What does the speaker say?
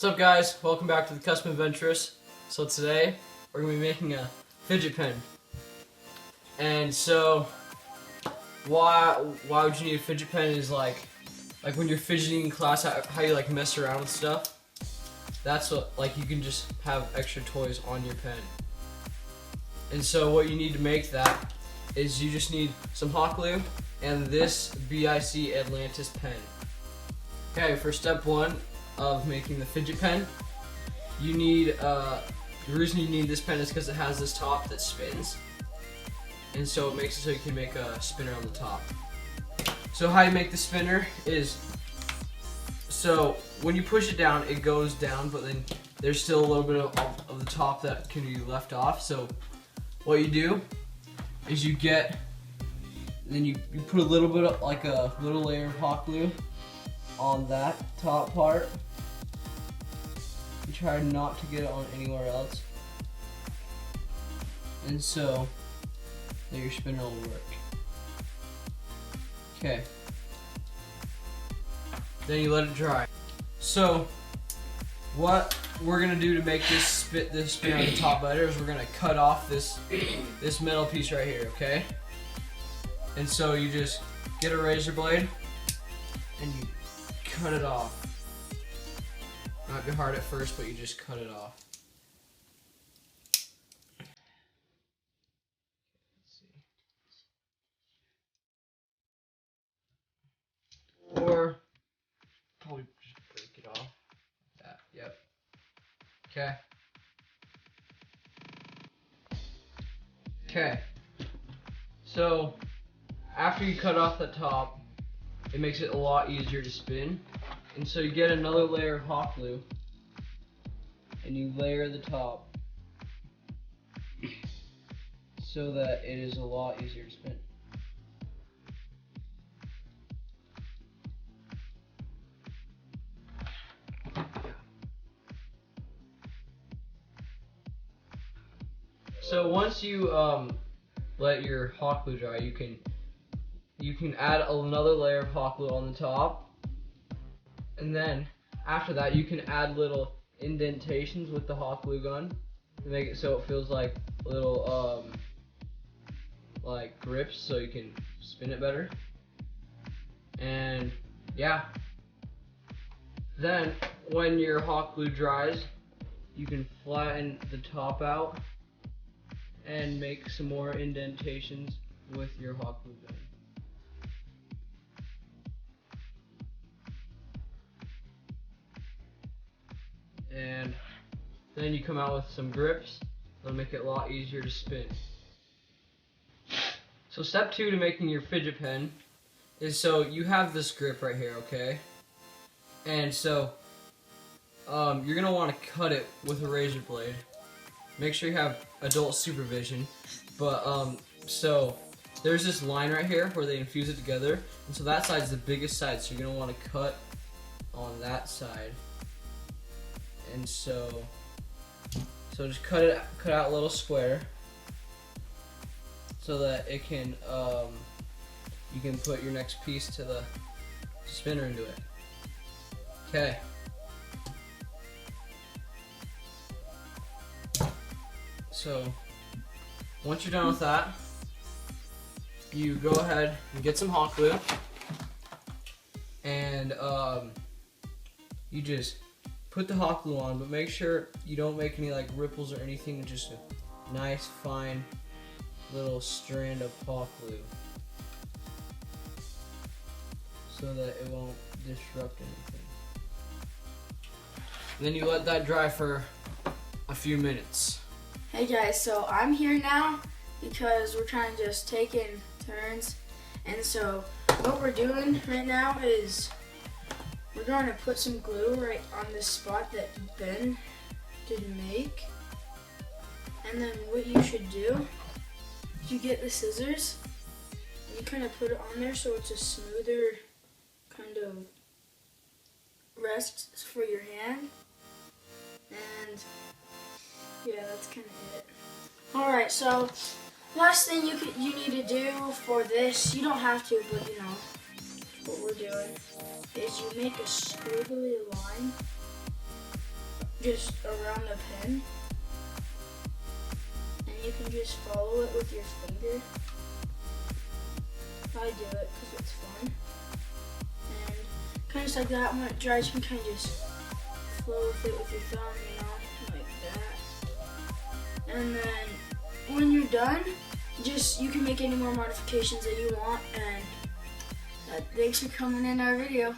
What's up, guys? Welcome back to the Custom Adventurous. So today we're gonna be making a fidget pen. And so why would you need a fidget pen is like when you're fidgeting in class, how you like mess around with stuff. That's what, like, you can just have extra toys on your pen. And so what you need to make that is you just need some hot glue and this BIC Atlantis pen. Okay, for step one of making the fidget pen, you need, the reason you need this pen is because it has this top that spins. And so it makes it so you can make a spinner on the top. So how you make the spinner is, so when you push it down, it goes down, but then there's still a little bit of the top that can be left off. So what you do is you put a little bit of, like a little layer of hot glue on that top part. You try not to get it on anywhere else. And so then your spinner will work. Okay. Then you let it dry. So what we're gonna do to make this spin on the top better is we're gonna cut off this metal piece right here, okay? And so you just get a razor blade and you cut it off. Might be hard at first, but you just cut it off. Or probably just break it off like that. Yep. Okay. Okay. So after you cut off the top, it makes it a lot easier to spin. And so you get another layer of hot glue and you layer the top so that it is a lot easier to spin. So once you let your hot glue dry, you can add another layer of hot glue on the top, and then after that you can add little indentations with the hot glue gun to make it so it feels like little like grips, so you can spin it better. And yeah, then when your hot glue dries, you can flatten the top out and make some more indentations with your hot glue gun. And then you come out with some grips that'll make it a lot easier to spin. So step two to making your fidget pen is, so you have this grip right here, okay? And so you're gonna want to cut it with a razor blade. Make sure you have adult supervision. But so there's this line right here where they infuse it together, and so that side's the biggest side, so you're gonna want to cut on that side. And so just cut out a little square so that it can you can put your next piece to the spinner into it. Okay. So once you're done with that, you go ahead and get some hot glue, and you just put the hot glue on, but make sure you don't make any like ripples or anything, just a nice fine little strand of hot glue so that it won't disrupt anything. And then you let that dry for a few minutes. Hey guys, so I'm here now because we're trying to just take in turns, and so what we're doing right now is we're going to put some glue right on this spot that Ben didn't make. And then what you should do is you get the scissors and you kind of put it on there so it's a smoother kind of rest for your hand. And yeah, that's kind of it. Alright, so last thing you need to do for this, you don't have to, but you know, what we're doing is you make a squiggly line just around the pen. And you can just follow it with your finger. I do it because it's fun. And kind of just like that. When it dries, you can kind of just flow with it with your thumb, you know, like that. And then when you're done, you can make any more modifications that you want. And thanks for coming in our video.